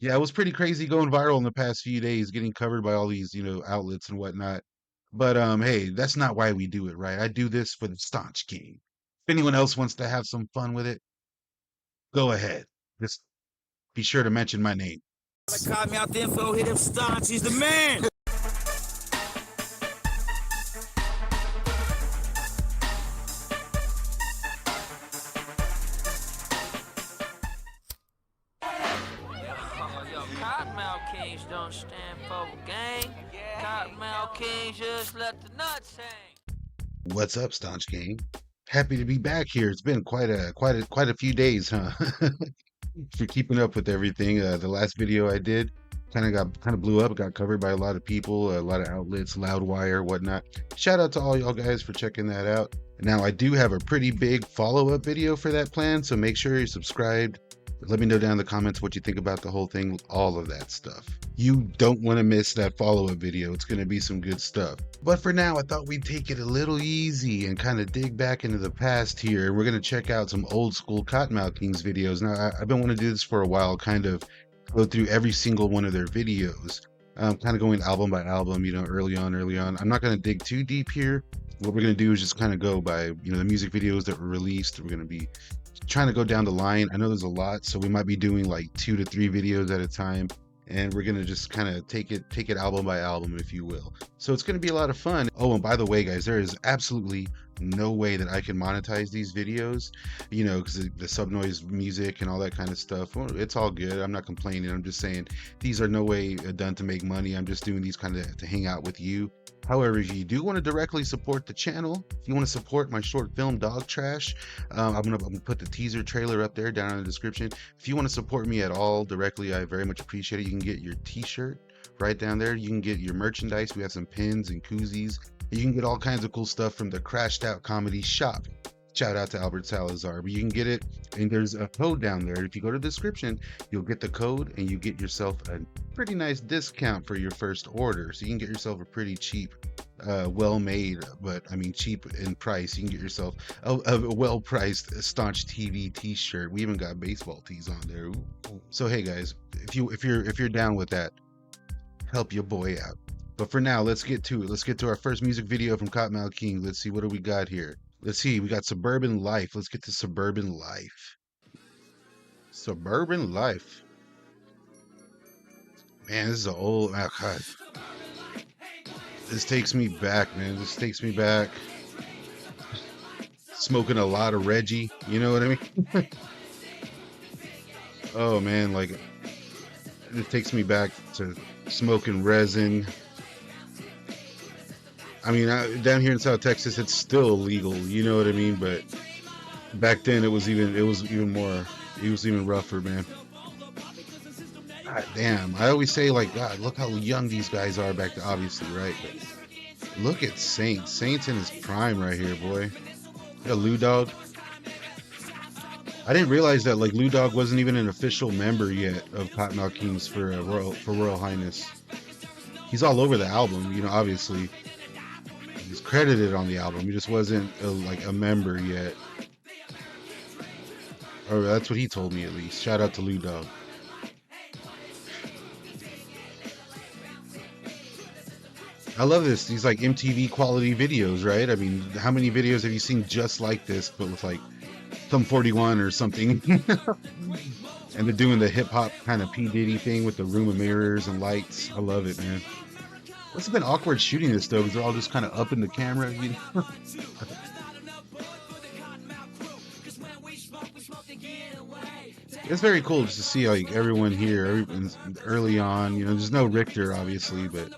Yeah, it was pretty crazy going viral in the past few days, getting covered by all these, outlets and whatnot. But hey, that's not why we do it, right? I do this for the Staunch King. If anyone else wants to have some fun with it, go ahead. Just be sure to mention my name. Call me out the info, hit him staunch, he's the man. Yo, Kottonmouth Kings don't stand for a gang. Kottonmouth Kings just let the nuts hang. What's up, Staunch King? Happy to be back here. It's been quite a few days, huh? For keeping up with everything. The last video I did kind of blew up, got covered by a lot of people, a lot of outlets, Loudwire, whatnot. Shout out to all y'all guys for checking that out. Now I do have a pretty big follow-up video for that plan, so make sure you're subscribed. Let me know down in the comments what you think about the whole thing, all of that stuff. You don't want to miss that follow-up video. It's going to be some good stuff. But for now, I thought we'd take it a little easy and kind of dig back into the past here. We're going to check out some old school Kottonmouth Kings videos. Now, I've been wanting to do this for a while, kind of go through every single one of their videos, kind of going album by album, early on. I'm not going to dig too deep here. What we're going to do is just kind of go by, the music videos that were released. We're going to be trying to go down the line. I know there's a lot, so we might be doing like 2 to 3 videos at a time, and we're gonna just kind of take it album by album, if you will. So it's gonna be a lot of fun. Oh, and by the way, guys, there is absolutely no way that I can monetize these videos, because the sub noise music and all that kind of stuff. Well, it's all good. I'm not complaining. I'm just saying these are no way done to make money. I'm just doing these kind of to hang out with you. However, if you do want to directly support the channel, if you want to support my short film Dog Trash, I'm gonna put the teaser trailer up there down in the description. If you want to support me at all directly, I very much appreciate it. You can get your t-shirt right down there. You can get your merchandise. We have some pins and koozies. You can get all kinds of cool stuff from the Crashed Out Comedy Shop. Shout out to Albert Salazar. But you can get it, and there's a code down there. If you go to the description, you'll get the code and you get yourself a pretty nice discount for your first order. So you can get yourself a pretty cheap, well made, but I mean cheap in price. You can get yourself a well priced Staunch TV t-shirt. We even got baseball tees on there. Ooh. So hey guys, if you're down with that, help your boy out. But for now, let's get to it. Let's get to our first music video from Kottonmouth King. Let's see, what do we got here? Let's see, we got Suburban Life. Let's get to Suburban Life. Suburban Life. Man, this is an old, oh God. This takes me back, man. This takes me back. Smoking a lot of Reggie, you know what I mean? Oh man, like, it takes me back to smoking resin. I mean, down here in South Texas, it's still illegal, you know what I mean? But back then, it was even rougher, man. God damn, I always say like, God, look how young these guys are back then, obviously, right? But look at Saint's in his prime right here, boy. Yeah, Lou Dog. I didn't realize that like Lou Dog wasn't even an official member yet of Kottonmouth Kings for Royal Highness. He's all over the album, obviously. He's credited on the album. He just wasn't like a member yet. Or that's what he told me at least. Shout out to Lou Dog. I love this. These like MTV quality videos, right? I mean, how many videos have you seen just like this, but with like some 41 or something? And they're doing the hip hop kind of P. Diddy thing with the room of mirrors and lights. I love it, man. It's been awkward shooting this though, because they're all just kind of up in the camera, It's very cool just to see like everyone here early on. There's no Richter obviously, but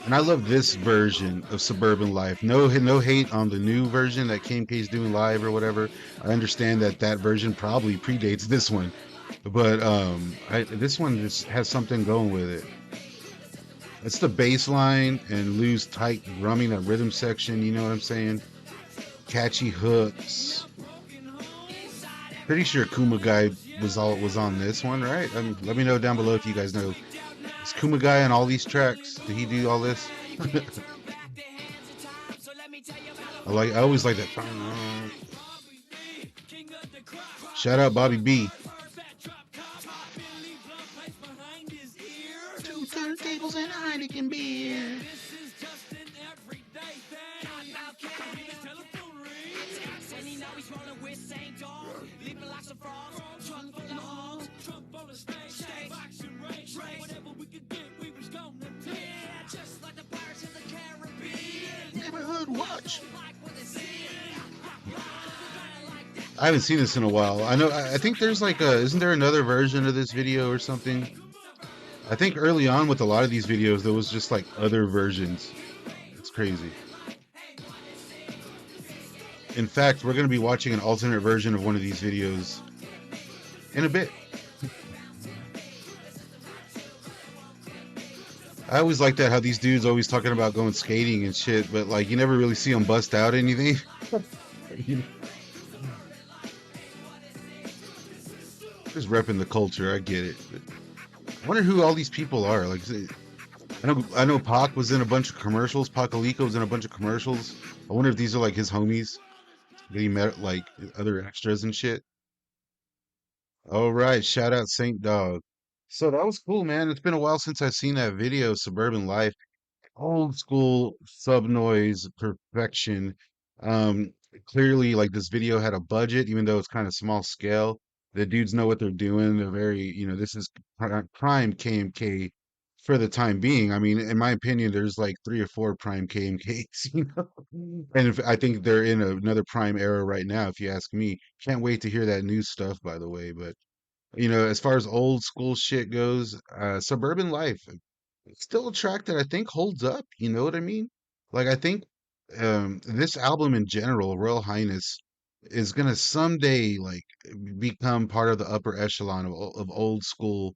and I love this version of Suburban Life. No hate on the new version that KMK's doing live or whatever. I understand that version probably predates this one. But this one just has something going with it. It's the bass line and Lou's tight drumming, that rhythm section, you know what I'm saying? Catchy hooks. Pretty sure Kumagai was on this one, right? Let me know down below if you guys know. Is Kumagai on all these tracks? Did he do all this? I always like that. Shout out Bobby B. Two turntables and a Heineken beer. Neighborhood watch. I haven't seen this in a while. I know. I think there's like a. Isn't there another version of this video or something? I think early on with a lot of these videos, there was just like other versions. It's crazy. In fact, we're going to be watching an alternate version of one of these videos in a bit. I always like that how these dudes always talking about going skating and shit, but like you never really see them bust out anything. Just repping the culture, I get it. But I wonder who all these people are. Like, I know Pac was in a bunch of commercials. Pac Alico was in a bunch of commercials. I wonder if these are like his homies that he met, like other extras and shit. All right, shout out Saint Dog. So that was cool, man. It's been a while since I've seen that video, Suburban Life. Old school sub noise perfection. Um, Clearly, like this video had a budget, even though it's kind of small scale. The dudes know what they're doing. They're very, this is prime KMK for the time being. I mean, in my opinion, there's like three or four prime KMKs, and I think they're in another prime era right now, if you ask me. Can't wait to hear that new stuff, by the way. But as far as old school shit goes, Suburban Life, still a track that I think holds up. You know what I mean? Like I think this album in general, Royal Highness, is gonna someday like become part of the upper echelon of old school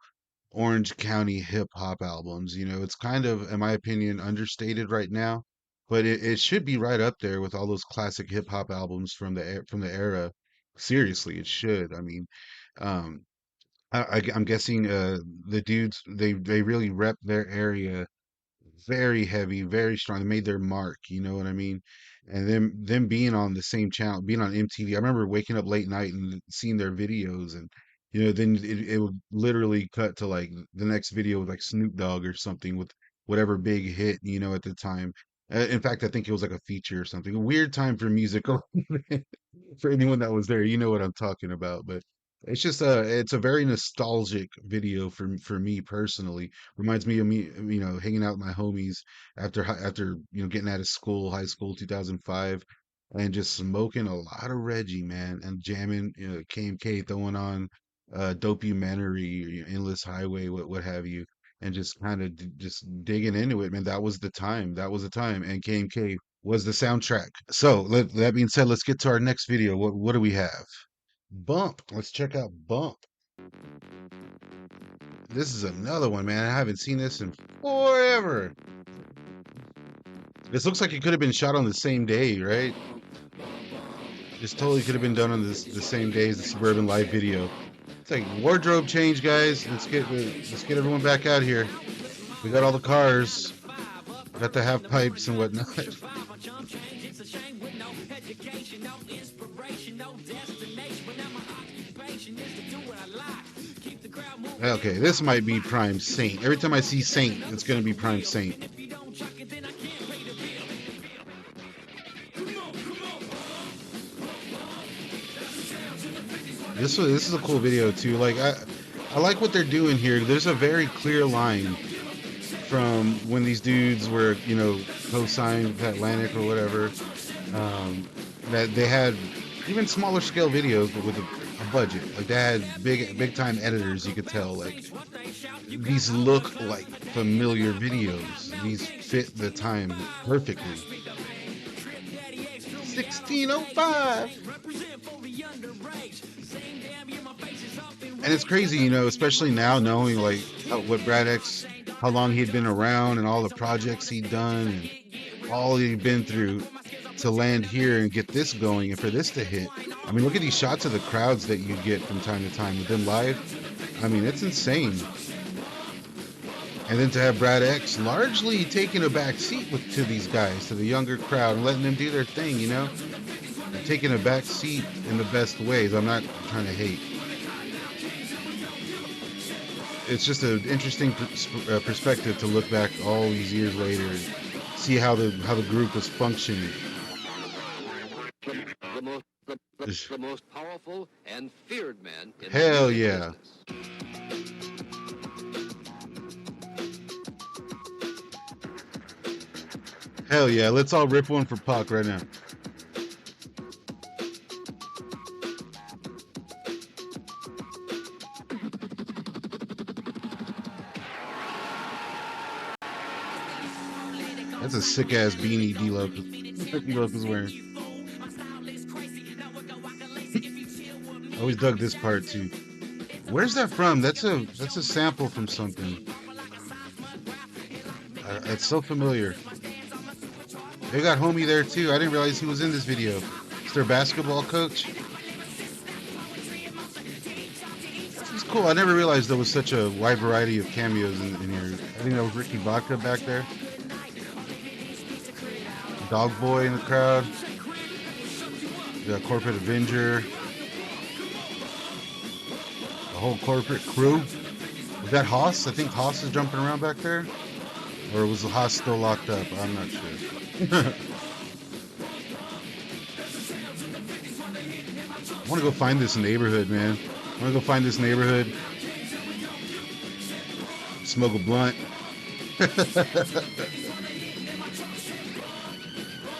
Orange County hip hop albums. It's kind of, in my opinion, understated right now, but it should be right up there with all those classic hip hop albums from the era. Seriously, it should. I mean, um, I'm guessing the dudes they really rep their area very heavy, very strong. They made their mark, you know what I mean? And them being on the same channel, being on MTV. I remember waking up late night and seeing their videos, and then it would literally cut to like the next video with like Snoop Dogg or something with whatever big hit, at the time. In fact, I think it was like a feature or something. A weird time for music for anyone that was there. You know what I'm talking about, but it's a very nostalgic video for me personally. Reminds me of me, hanging out with my homies after getting out of school, high school, 2005, and just smoking a lot of Reggie, man, and jamming, KMK, throwing on documentary, Endless Highway, what have you, and just kind of just digging into it, man. That was the time. That was the time, and KMK was the soundtrack. So that being said, let's get to our next video. What do we have? Bump. Let's check out Bump. This is another one, man. I haven't seen this in forever. This looks like it could have been shot on the same day, right? This totally could have been done on the same day as the Suburban Life video. It's like wardrobe change, guys. Let's get everyone back out here. We got all the cars. Got the half pipes and whatnot. Okay, this might be Prime Saint. Every time I see Saint, it's gonna be Prime Saint. This is a cool video too. Like I like what they're doing here. There's a very clear line from when these dudes were, co-signed with Atlantic or whatever. That they had even smaller scale videos, but with a budget. Like they had big time editors. You could tell like these look like familiar videos. These fit the time perfectly. 1605. And it's crazy, especially now knowing like what Brad X, how long he'd been around and all the projects he'd done and all he'd been through to land here and get this going and for this to hit. I mean, look at these shots of the crowds that you get from time to time with them live. I mean, it's insane. And then to have Brad X largely taking a back seat to these guys, to the younger crowd, and letting them do their thing, I'm taking a back seat in the best ways. I'm not trying to hate. It's just an interesting perspective to look back all these years later and see how the group was functioning. The most powerful and feared man in the Hell music yeah. business. Hell yeah. Let's all rip one for Pac right now. That's a sick ass beanie D-Love is wearing. I always dug this part too. Where's that from? That's a sample from something. It's so familiar. They got Homie there too. I didn't realize he was in this video. It's their basketball coach. It's cool. I never realized there was such a wide variety of cameos in here. I think that was Ricky Vodka back there. Dog Boy in the crowd. The Corporate Avenger. The whole corporate crew. Was that Haas? I think Haas is jumping around back there. Or was Haas still locked up? I'm not sure. I want to go find this neighborhood, man. I want to go find this neighborhood. Smoke a blunt.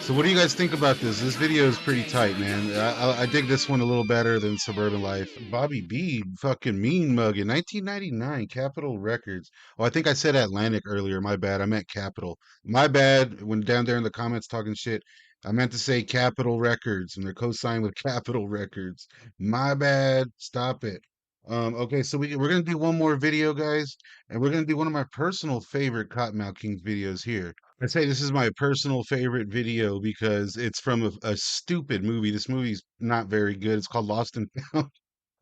So what do you guys think about this? This video is pretty tight, man. I dig this one a little better than Suburban Life. Bobby B, fucking mean mugging. 1999, Capitol Records. Oh, I think I said Atlantic earlier. My bad. I meant Capitol. My bad. When down there in the comments talking shit, I meant to say Capitol Records, and they're co-signed with Capitol Records. My bad. Stop it. Okay, so we're gonna do one more video, guys, and we're gonna do one of my personal favorite Kottonmouth Kings videos here. I'd say this is my personal favorite video because it's from a stupid movie. This movie's not very good. It's called Lost and Found.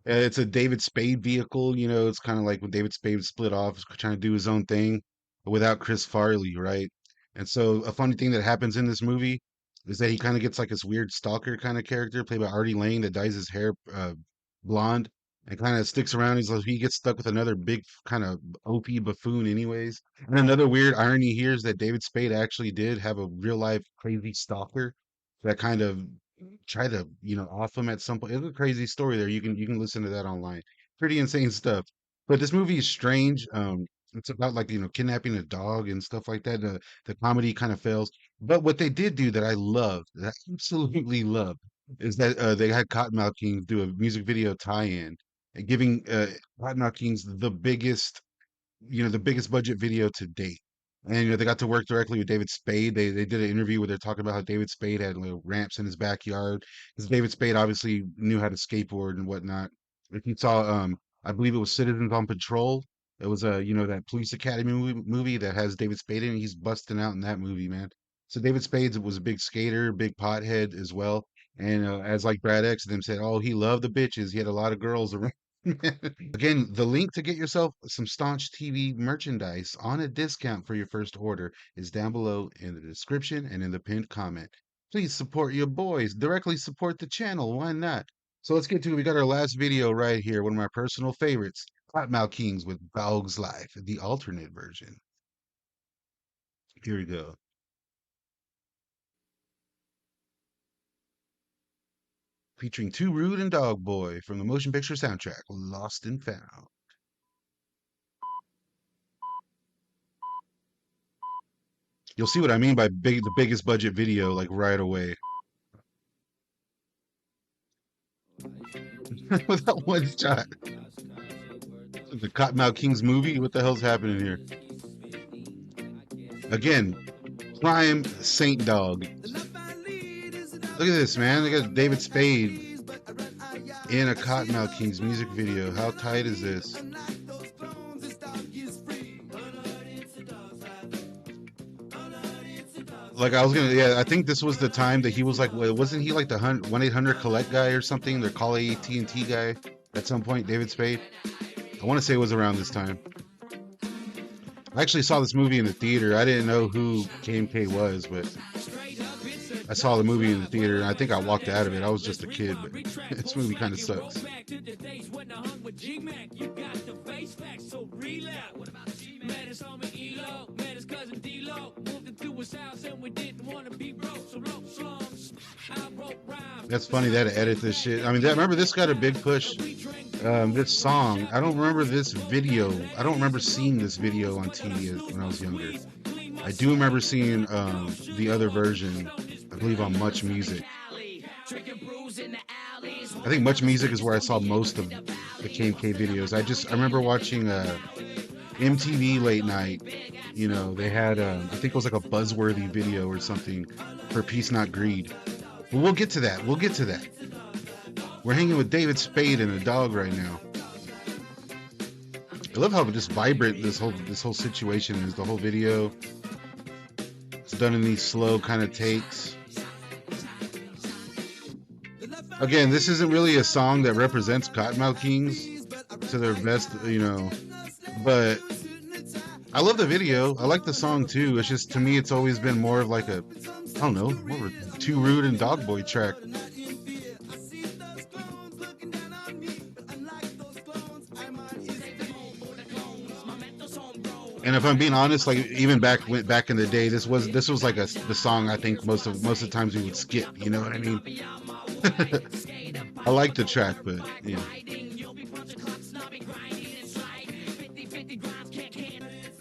It's a David Spade vehicle. You know, it's kind of like when David Spade split off, trying to do his own thing without Chris Farley, right? And so a funny thing that happens in this movie is that he kind of gets like this weird stalker kind of character played by Artie Lang that dyes his hair blonde and kind of sticks around. He gets stuck with another big kind of OP buffoon, anyways. And another weird irony here is that David Spade actually did have a real life crazy stalker that kind of tried to, off him at some point. It's a crazy story there. You can listen to that online. Pretty insane stuff. But this movie is strange. It's about like, kidnapping a dog and stuff like that. The comedy kind of fails. But what they did do that I loved, that I absolutely loved, is that they had Kottonmouth Kings do a music video tie-in, giving Kottonmouth Kings the biggest budget video to date. And they got to work directly with David Spade. They did an interview where they're talking about how David Spade had ramps in his backyard because David Spade obviously knew how to skateboard and whatnot. If you saw, I believe it was Citizens on Patrol. It was that Police Academy movie that has David Spade in it. He's busting out in that movie, man. So David Spade was a big skater, big pothead as well. And as like Brad X them said, oh, he loved the bitches. He had a lot of girls around. Again, the link to get yourself some Staunch TV merchandise on a discount for your first order is down below in the description and in the pinned comment. Please support your boys. Directly support the channel. Why not? So let's get to it. We got our last video right here. One of my personal favorites. Kottonmouth Kings with Dog's Life, the alternate version. Here we go. Featuring Too Rude and Dog Boy from the motion picture soundtrack, Lost and Found. You'll see what I mean by the biggest budget video, like right away. With that one shot. The Kottonmouth Kings movie? What the hell's happening here? Again, prime Saint Dog. Look at this, man. They got David Spade in a Kottonmouth Kings music video. How tight is this? Like I think this was the time that he was like, wasn't he like the 1-800 collect guy or something? The call AT&T guy at some point, David Spade. I want to say it was around this time. I actually saw this movie in the theater. I didn't know who KMK was, but I saw the movie in the theater, and I think I walked out of it. I was just a kid, but this movie kind of sucks. That's funny that to edit this shit. I mean, remember this got a big push. This song, I don't remember this video. I don't remember seeing this video on TV when I was younger. I do remember seeing the other version, I believe on Much Music. I think Much Music is where I saw most of the KMK videos. I remember watching MTV late night. You know, they had I think it was like a buzzworthy video or something for Peace Not Greed. But we'll get to that. We'll get to that. We're hanging with David Spade and a dog right now. I love how just vibrant this whole situation is. The whole video. It's done in these slow kind of takes. Again, this isn't really a song that represents Kottonmouth Kings to their best, you know, but I love the video. I like the song too. It's just, to me, it's always been more of like a, I don't know, more of a Too Rude and Dog Boy track. And if I'm being honest, like even back in the day, this was like the song I think most of the times we would skip. You know what I mean? I like the track, but yeah.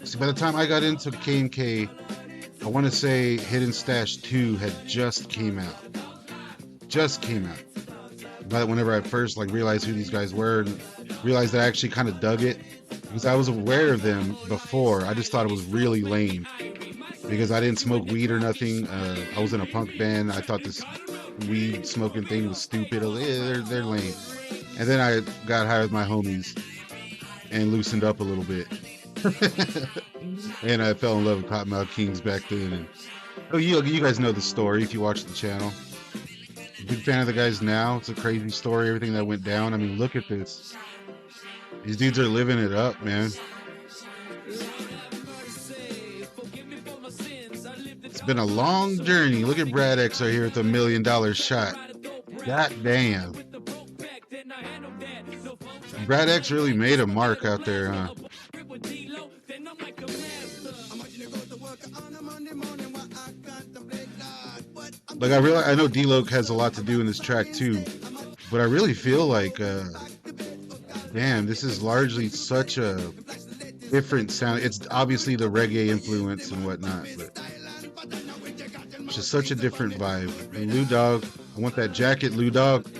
See, by the time I got into KMK, I want to say Hidden Stash 2 had just came out. But whenever I first like realized who these guys were and realized that I actually kind of dug it, because I was aware of them before, I just thought it was really lame because I didn't smoke weed or nothing. I was in a punk band. I thought this weed smoking thing was stupid. They're lame. And then I got high with my homies and loosened up a little bit. And I fell in love with Kottonmouth Kings back then. And, oh, you guys know the story if you watch the channel. Big fan of the guys now. It's a crazy story, everything that went down. I mean, look at this. These dudes are living it up, man. It's been a long journey. Look at Brad X right here with $1 million shot. God damn. Brad X really made a mark out there, huh? Like I know D-Loc has a lot to do in this track too, but I really feel like, damn, this is largely such a different sound. It's obviously the reggae influence and whatnot, but it's just such a different vibe. Hey, Lou Dog, I want that jacket, Lou Dog.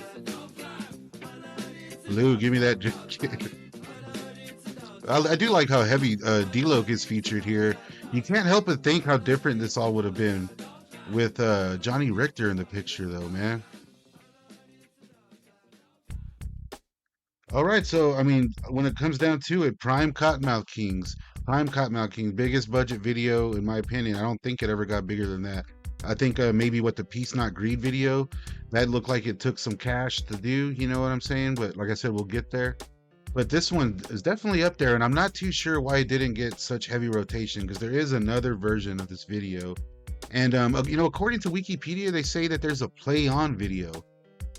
Lou, give me that jacket. I do like how heavy D-Loc is featured here. You can't help but think how different this all would have been with Johnny Richter in the picture, though, man. All right, so I mean, when it comes down to it, Prime Kottonmouth Kings, biggest budget video in my opinion. I don't think it ever got bigger than that. I think maybe what the Peace Not Greed video, that looked like it took some cash to do, you know what I'm saying? But like I said, we'll get there. But this one is definitely up there, and I'm not too sure why it didn't get such heavy rotation, because there is another version of this video. And you know, according to Wikipedia, they say that there's a play on video.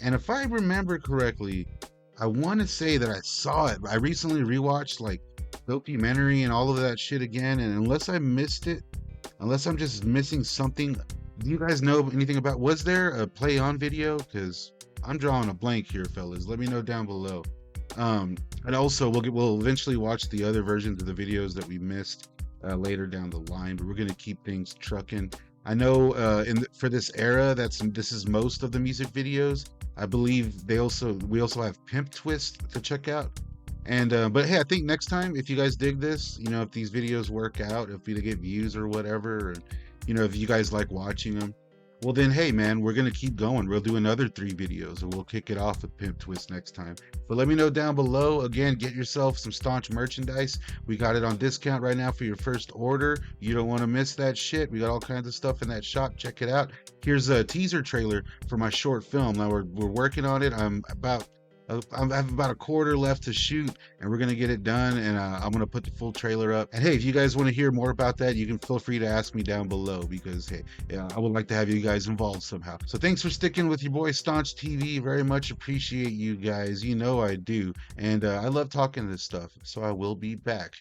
And if I remember correctly, I want to say that I saw it. I recently rewatched like documentary and all of that shit again, and unless I missed it, unless I'm just missing something, do you guys know anything about, was there a play on video? Because I'm drawing a blank here, fellas. Let me know down below. And also we'll eventually watch the other versions of the videos that we missed later down the line, but we're gonna keep things trucking. I know for this era, this is most of the music videos. I believe we also have Pimp Twist to check out. And but hey, I think next time, if you guys dig this, you know, if these videos work out, if we get views or whatever, or, you know, if you guys like watching them, well then, hey man, we're gonna keep going. We'll do another 3 videos, and we'll kick it off with Pimp Twist next time. But let me know down below. Again, get yourself some Staunch merchandise. We got it on discount right now for your first order. You don't want to miss that shit. We got all kinds of stuff in that shop. Check it out. Here's a teaser trailer for my short film. Now we're working on it. I'm about I have about a quarter left to shoot, and we're gonna get it done. And I'm gonna put the full trailer up. And hey, if you guys want to hear more about that, you can feel free to ask me down below because hey, yeah, I would like to have you guys involved somehow. So thanks for sticking with your boy Staunch TV. Very much appreciate you guys. You know I do, and I love talking this stuff. So I will be back.